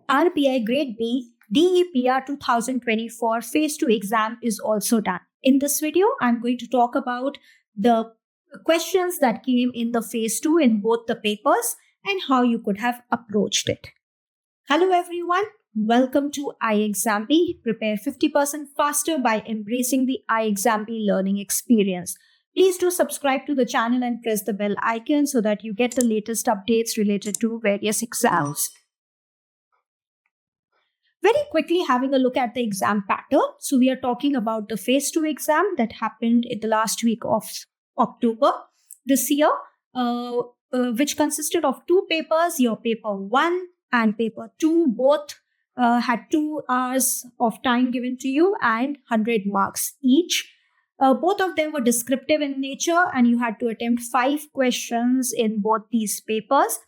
RBI Grade B DEPR 2024 Phase 2 exam is also done. In this video, I'm going to talk about the questions that came in the Phase 2 in both the papers and how you could have approached it. Hello everyone, welcome to iExamB. Prepare 50% faster by embracing the iExamB learning experience. Please do subscribe to the channel and press the bell icon so that you get the latest updates related to various exams. Very quickly having a look at the exam pattern. So we are talking about the Phase 2 exam that happened in the last week of October this year, which consisted of two papers, your paper 1 and paper 2. Both had 2 hours of time given to you and 100 marks each. Both of them were descriptive in nature and you had to attempt 5 questions in both these papers.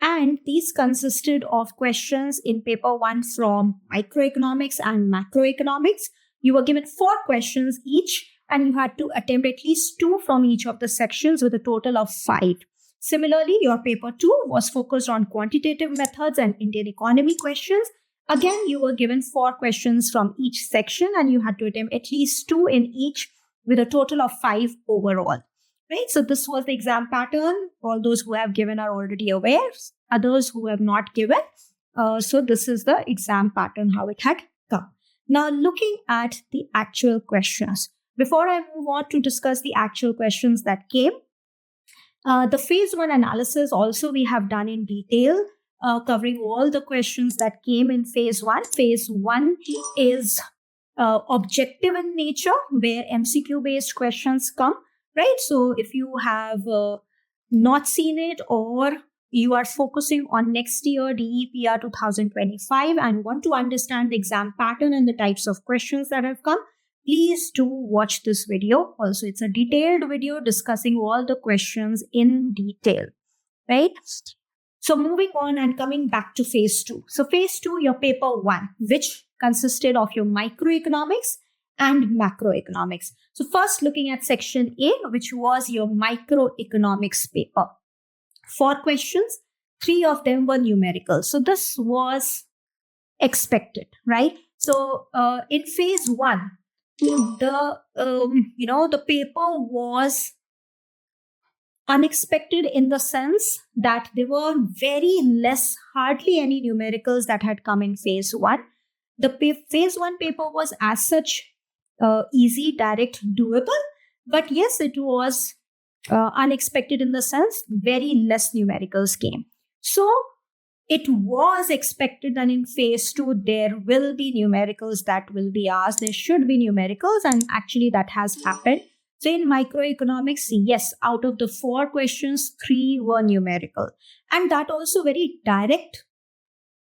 And these consisted of questions in paper 1 from microeconomics and macroeconomics. You were given 4 questions each and you had to attempt at least 2 from each of the sections with a total of 5. Similarly, your paper 2 was focused on quantitative methods and Indian economy questions. Again, you were given 4 questions from each section and you had to attempt at least 2 in each with a total of 5 overall. Right, so this was the exam pattern. All those who have given are already aware. Others who have not given. So this is the exam pattern, how it had come. Now looking at the actual questions. Before I move on to discuss the actual questions that came, the Phase 1 analysis also we have done in detail, covering all the questions that came in Phase 1. Phase 1 is objective in nature, where MCQ-based questions come. Right, so if you have not seen it or you are focusing on next year DEPR 2025 and want to understand the exam pattern and the types of questions that have come, please do watch this video. Also, it's a detailed video discussing all the questions in detail, right? So moving on and coming back to Phase 2. So Phase 2, your paper 1, which consisted of your microeconomics and macroeconomics. So first looking at section A, which was your microeconomics paper. 4 questions, 3 of them were numerical. So this was expected, right? So in Phase 1, the paper was unexpected in the sense that there were hardly any numericals that had come in Phase 1. The Phase 1 paper was as such easy, direct, doable. But yes, it was unexpected in the sense very less numericals came. So it was expected that in Phase 2, there will be numericals that will be asked. There should be numericals and actually that has happened. So in microeconomics, yes, out of the 4 questions, 3 were numerical. And that also very direct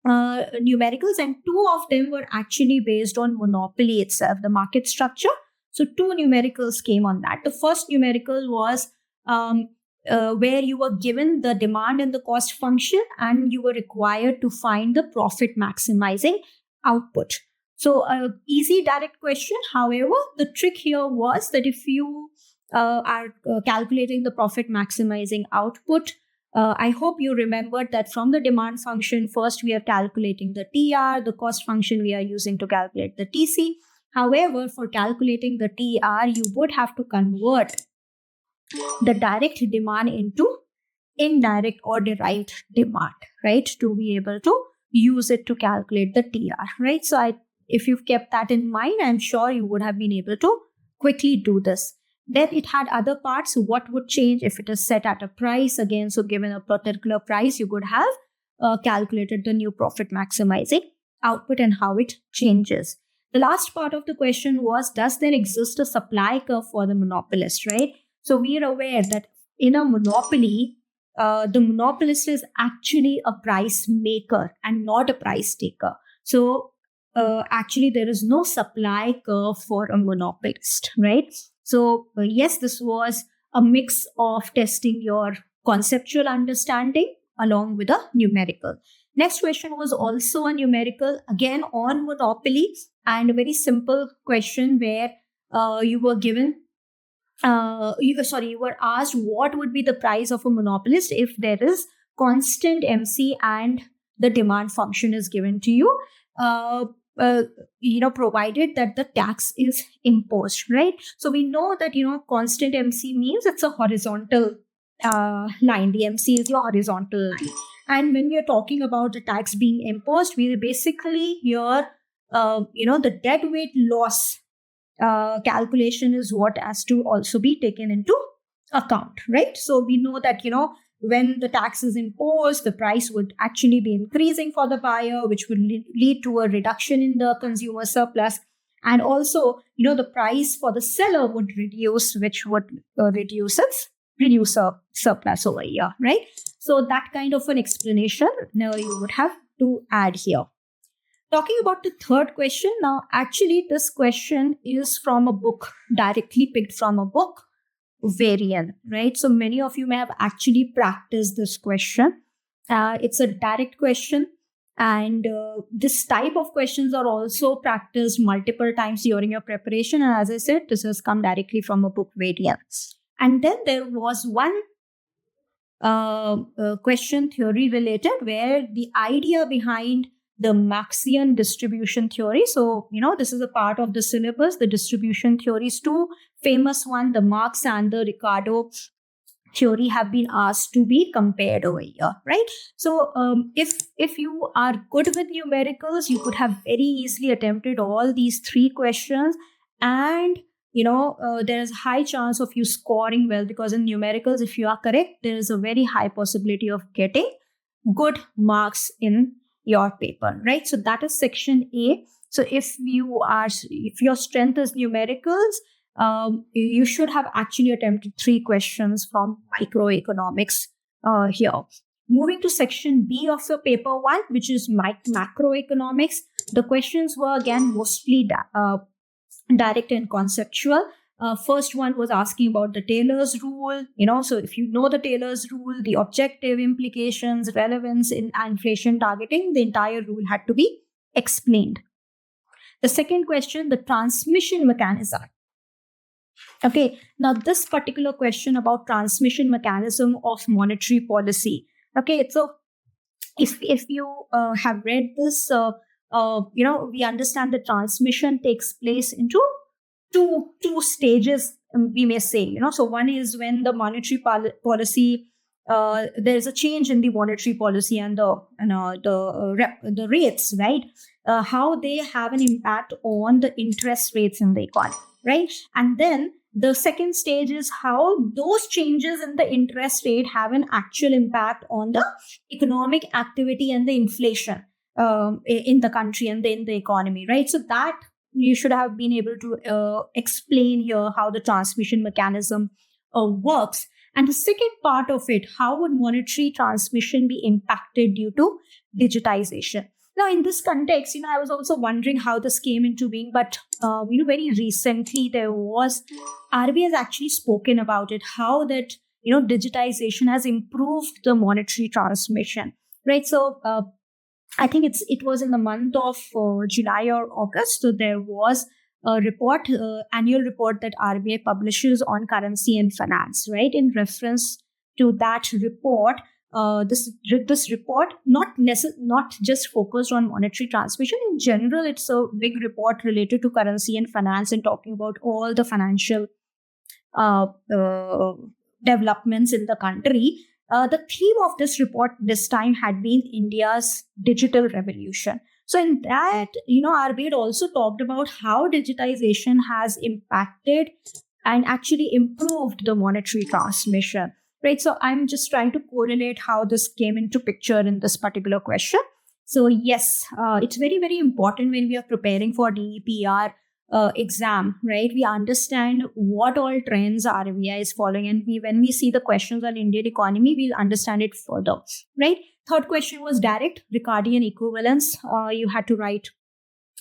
numericals, and 2 of them were actually based on monopoly itself, the market structure. So 2 numericals came on that. The first numerical was where you were given the demand and the cost function and you were required to find the profit maximizing output. So easy direct question. However, the trick here was that if you are calculating the profit maximizing output, I hope you remembered that from the demand function, first we are calculating the TR, the cost function we are using to calculate the TC. However, for calculating the TR, you would have to convert the direct demand into indirect or derived demand, right? To be able to use it to calculate the TR, right? So if you've kept that in mind, I'm sure you would have been able to quickly do this. Then it had other parts. What would change if it is set at a price again? So given a particular price, you could have calculated the new profit maximizing output and how it changes. The last part of the question was, does there exist a supply curve for the monopolist, right? So we are aware that in a monopoly, the monopolist is actually a price maker and not a price taker. So actually there is no supply curve for a monopolist, right? So yes, this was a mix of testing your conceptual understanding along with a numerical. Next question was also a numerical, again on monopoly, and a very simple question where you were given, you were asked what would be the price of a monopolist if there is constant MC and the demand function is given to you, provided that the tax is imposed, right? So we know that, constant MC means it's a horizontal line. The MC is your horizontal line. And when we are talking about the tax being imposed, we basically here, the deadweight loss calculation is what has to also be taken into account, right? So we know that, when the tax is imposed, the price would actually be increasing for the buyer, which would lead to a reduction in the consumer surplus. And also, the price for the seller would reduce, which would reduce a surplus over here, right? So that kind of an explanation now you would have to add here. Talking about the third question, now actually this question is from a book, directly picked from a book, Varian, right? So many of you may have actually practiced this question. It's a direct question, and this type of questions are also practiced multiple times during your preparation. And as I said, this has come directly from a book, Varian. And then there was one question theory related, where the idea behind the Marxian distribution theory. So, this is a part of the syllabus. The distribution theories, two famous one, the Marx and the Ricardo theory, have been asked to be compared over here, right? So, if you are good with numericals, you could have very easily attempted all these three questions, and there is a high chance of you scoring well, because in numericals, if you are correct, there is a very high possibility of getting good marks in your paper, right? So that is section A. So if your strength is numericals, you should have actually attempted three questions from microeconomics here. Moving to section B of the paper 1, which is macroeconomics. The questions were again mostly direct and conceptual. First one was asking about the Taylor's rule. So if you know the Taylor's rule, the objective implications, relevance in inflation targeting, the entire rule had to be explained. The second question, the transmission mechanism. Okay, now this particular question about transmission mechanism of monetary policy. Okay, so if you have read this, we understand the transmission takes place into two stages, we may say. So one is when the monetary policy, there is a change in the monetary policy and the rates, right? How they have an impact on the interest rates in the economy, right? And then the second stage is how those changes in the interest rate have an actual impact on the economic activity and the inflation in the country and in the economy, right? So that you should have been able to explain here how the transmission mechanism works. And the second part of it, how would monetary transmission be impacted due to digitization? Now, in this context, I was also wondering how this came into being, but very recently there was, RBI has actually spoken about it, how that, digitization has improved the monetary transmission, right? So, I think it was in the month of July or August. So there was a report, annual report that RBI publishes on currency and finance, right? In reference to that report, this report not just focused on monetary transmission. In general, it's a big report related to currency and finance and talking about all the financial developments in the country. The theme of this report this time had been India's digital revolution. So in that, RBI had also talked about how digitization has impacted and actually improved the monetary transmission, right? So I'm just trying to correlate how this came into picture in this particular question. So yes, it's very, very important when we are preparing for DEPR exam, right? We understand what all trends RBI is following, and when we see the questions on Indian economy, we'll understand it further, right? Third question was direct Ricardian equivalence. You had to write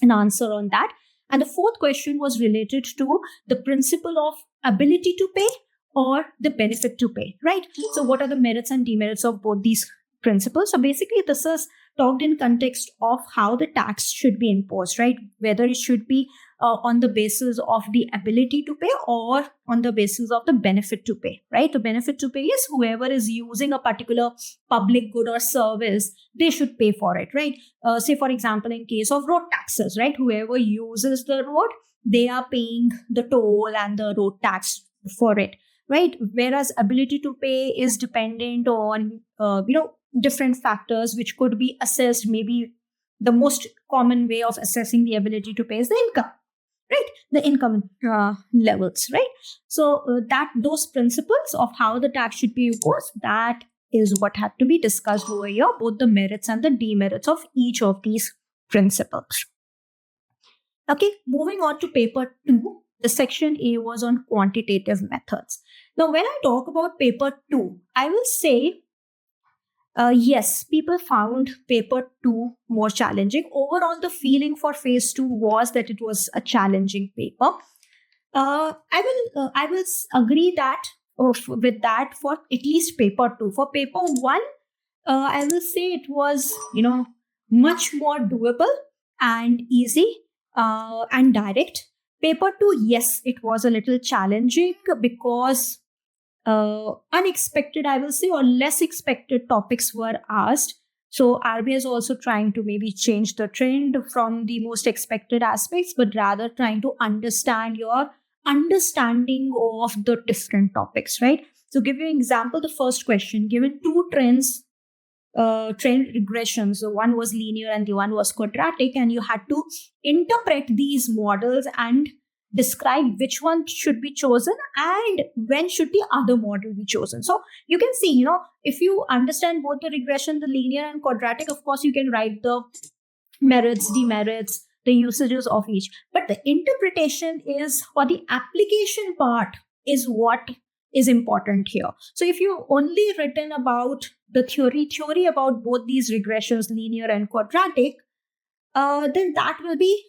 an answer on that. And the fourth question was related to the principle of ability to pay or the benefit to pay, right? So what are the merits and demerits of both these principles? So basically, this is talked in context of how the tax should be imposed, right? Whether it should be on the basis of the ability to pay or on the basis of the benefit to pay, right? The benefit to pay is whoever is using a particular public good or service, they should pay for it, right? Say, for example, in case of road taxes, right? Whoever uses the road, they are paying the toll and the road tax for it, right? Whereas ability to pay is dependent on, different factors which could be assessed. Maybe the most common way of assessing the ability to pay is the income, right? The income levels, right? So that those principles of how the tax should be imposed, that is what had to be discussed over here, both the merits and the demerits of each of these principles. Okay, moving on to paper 2, the section A was on quantitative methods. Now, when I talk about paper 2, I will say, yes, people found paper 2 more challenging. Overall, the feeling for phase 2 was that it was a challenging paper. I will agree that with that for at least paper 2. For paper 1, I will say it was, much more doable and easy and direct. Paper 2, yes, it was a little challenging because unexpected, I will say, or less expected topics were asked. So RBI is also trying to maybe change the trend from the most expected aspects, but rather trying to understand your understanding of the different topics, right? So give you an example, the first question, given two trend regressions. So one was linear and the one was quadratic, and you had to interpret these models and describe which one should be chosen and when should the other model be chosen. So you can see, if you understand both the regression, the linear and quadratic, of course, you can write the merits, demerits, the usages of each. But the interpretation is, or the application part is what is important here. So if you only written about the theory about both these regressions, linear and quadratic, then that will be,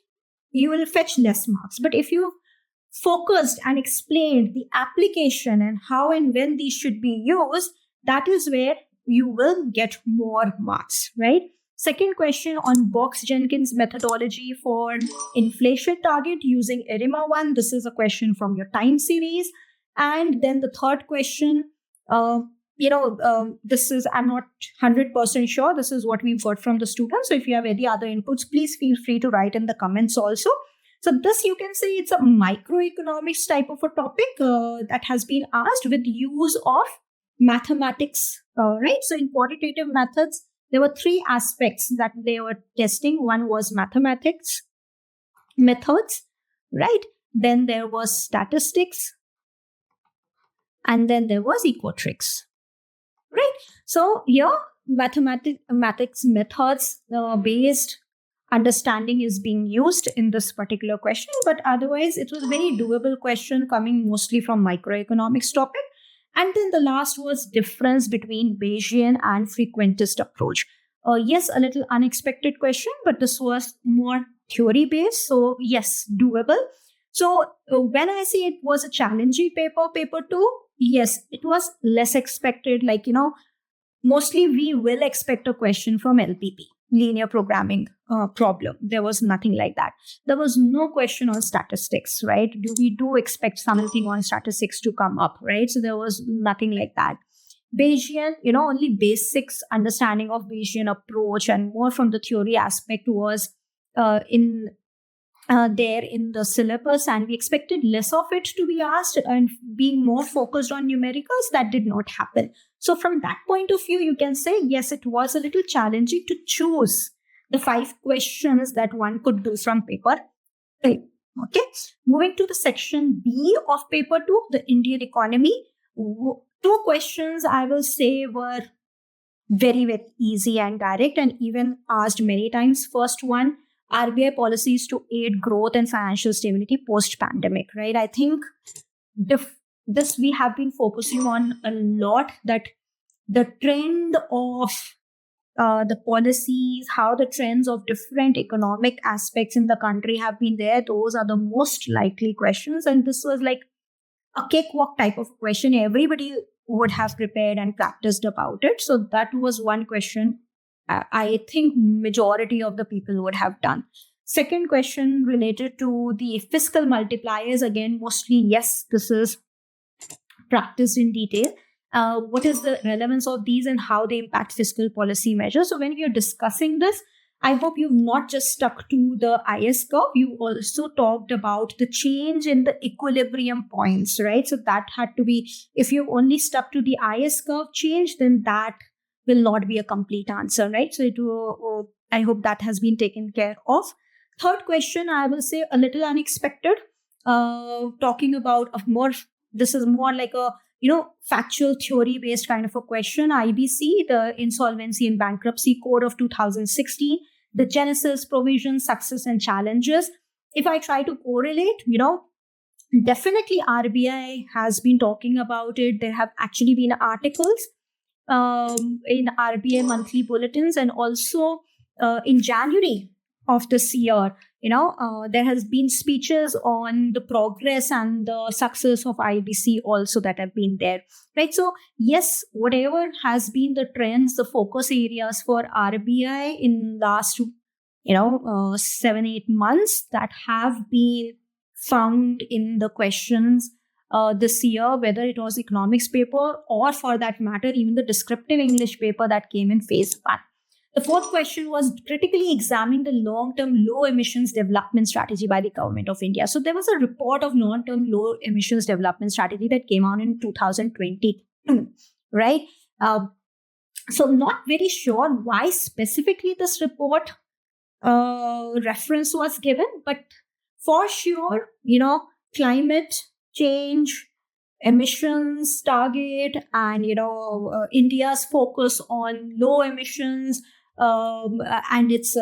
you will fetch less marks. But if you focused and explained the application and how and when these should be used, that is where you will get more marks, right? Second question on Box-Jenkins methodology for inflation target using ERIMA 1. This is a question from your time series. And then the third question, this is, I'm not 100% sure. This is what we've got from the students. So if you have any other inputs, please feel free to write in the comments also. So this, you can say, it's a microeconomics type of a topic that has been asked with use of mathematics, right? So in quantitative methods, there were three aspects that they were testing. One was mathematics methods, right? Then there was statistics, and then there was equatrix, right? So here, mathematics methods based understanding is being used in this particular question, but otherwise it was a very doable question coming mostly from microeconomics topic. And then the last was difference between Bayesian and frequentist approach. Yes, a little unexpected question, but this was more theory based. So yes, doable. So when I say it was a challenging paper 2, yes, it was less expected. Mostly we will expect a question from LPP, linear programming problem. There was nothing like that. There was no question on statistics, right? We do expect something on statistics to come up, right? So there was nothing like that. Bayesian, only basics understanding of Bayesian approach and more from the theory aspect was there in the syllabus, and we expected less of it to be asked and being more focused on numericals. That did not happen. So from that point of view, you can say, yes, it was a little challenging to choose the 5 questions that one could do from paper 3. Okay. Moving to the section B of paper 2, the Indian economy. 2 questions I will say were very, very easy and direct and even asked many times. First one, RBI policies to aid growth and financial stability post-pandemic, right? I think this we have been focusing on a lot, that the trend of the policies, how the trends of different economic aspects in the country have been there. Those are the most likely questions. And this was like a cakewalk type of question. Everybody would have prepared and practiced about it. So that was one question I think majority of the people would have done. Second question related to the fiscal multipliers. Again, mostly, yes, this is practiced in detail. What is the relevance of these and how they impact fiscal policy measures? So when we are discussing this, I hope you've not just stuck to the IS curve. You also talked about the change in the equilibrium points, right? So that had to be, if you only stuck to the IS curve change, then that will not be a complete answer, right? So I hope that has been taken care of. Third question, I will say a little unexpected. Talking about this is more like a factual theory based kind of a question. IBC, the Insolvency and Bankruptcy Code of 2016, the genesis, provisions, success and challenges. If I try to correlate, definitely RBI has been talking about it. There have actually been articles in RBI monthly bulletins, and also in January of this year, there has been speeches on the progress and the success of IBC also that have been there, right? So yes, whatever has been the trends, the focus areas for RBI in last 7-8 months that have been found in the questions this year, whether it was economics paper or for that matter even the descriptive English paper that came in phase 1. The fourth question was critically examine the long-term low emissions development strategy by the government of India. So there was a report of long-term low emissions development strategy that came out in 2022, right? So not very sure why specifically this report reference was given, but for sure, climate change, emissions target, and India's focus on low emissions, and its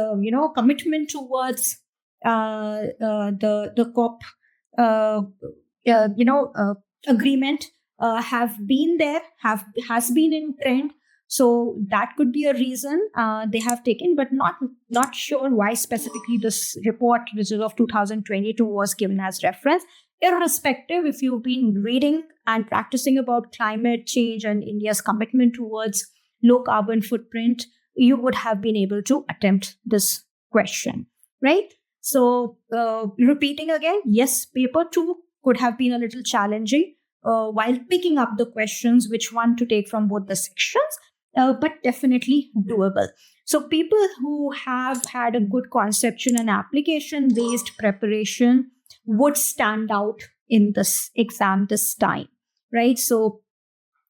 commitment towards the COP agreement have been there, has been in trend. So that could be a reason they have taken, but not sure why specifically this report, which is of 2022, was given as reference. Irrespective, if you've been reading and practicing about climate change and India's commitment towards low carbon footprint, you would have been able to attempt this question, right? So repeating again, yes, paper 2 could have been a little challenging while picking up the questions, which one to take from both the sections, but definitely doable. So people who have had a good conception and application-based preparation would stand out in this exam this time, right? So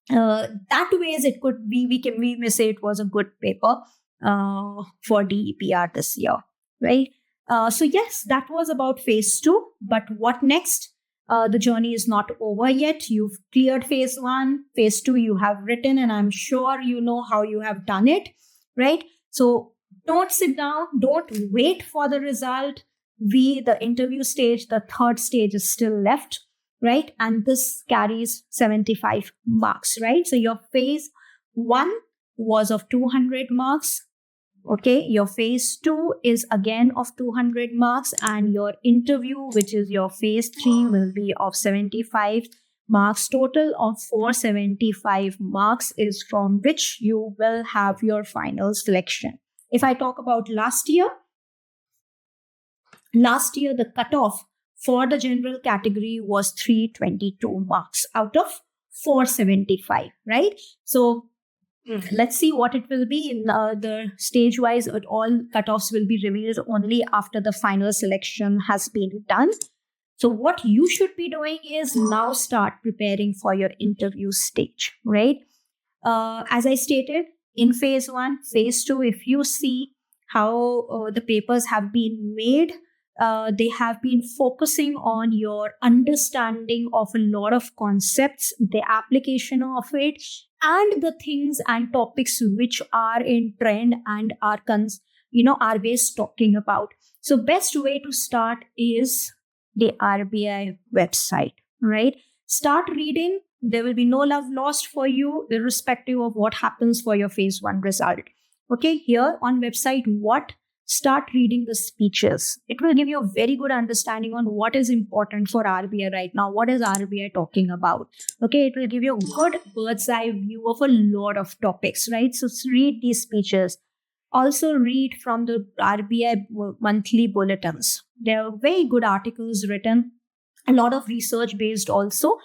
that ways it could be, we may say it was a good paper for DEPR this year, right? So yes, that was about phase 2, but what next? The journey is not over yet. You've cleared phase 1, phase 2 you have written, and I'm sure you know how you have done it, right? So don't sit down, don't wait for the result. The interview stage, the third stage is still left, right? And this carries 75 marks, right? So your phase 1 was of 200 marks. Okay, your phase 2 is again of 200 marks, and your interview, which is your phase 3, will be of 75 marks. Total of 475 marks is from which you will have your final selection. If I talk about last year, the cutoff for the general category was 322 marks out of 475, right? So let's see what it will be in the stage wise. All cutoffs will be revealed only after the final selection has been done. So what you should be doing is now start preparing for your interview stage, right? As I stated, in phase 1, phase 2, if you see how the papers have been made, they have been focusing on your understanding of a lot of concepts, the application of it, and the things and topics which are in trend and are always talking about. So best way to start is the RBI website, right? Start reading. There will be no love lost for you, irrespective of what happens for your phase 1 result. Okay, here on website, start reading the speeches. It will give you a very good understanding on what is important for RBI right now. What is RBI talking about? Okay, it will give you a good bird's eye view of a lot of topics, right? So read these speeches. Also read from the RBI monthly bulletins. There are very good articles written, a lot of research based also,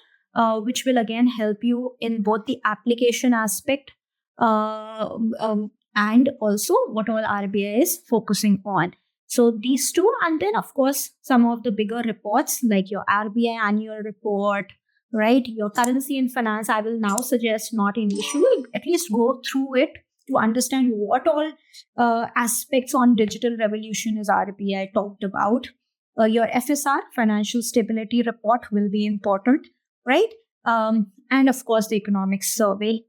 which will again help you in both the application aspect and also what all RBI is focusing on. So these two, and then of course some of the bigger reports like your RBI annual report, right? Your currency and finance, I will now suggest not initially, at least go through it to understand what all aspects on digital revolution is RBI talked about. Your FSR, financial stability report, will be important, right? And of course, the economics survey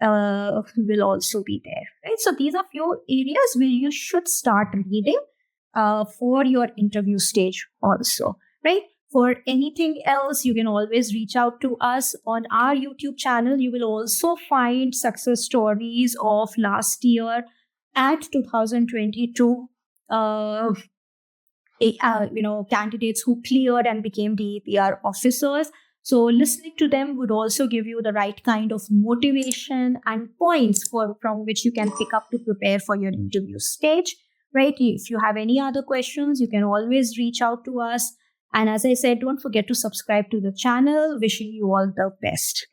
will also be there, right? So these are few areas where you should start reading for your interview stage also, right? For anything else, you can always reach out to us on our YouTube channel. You will also find success stories of last year and 2022 candidates who cleared and became DEPR officers. So listening to them would also give you the right kind of motivation and points from which you can pick up to prepare for your interview stage, right? If you have any other questions, you can always reach out to us. And as I said, don't forget to subscribe to the channel. Wishing you all the best.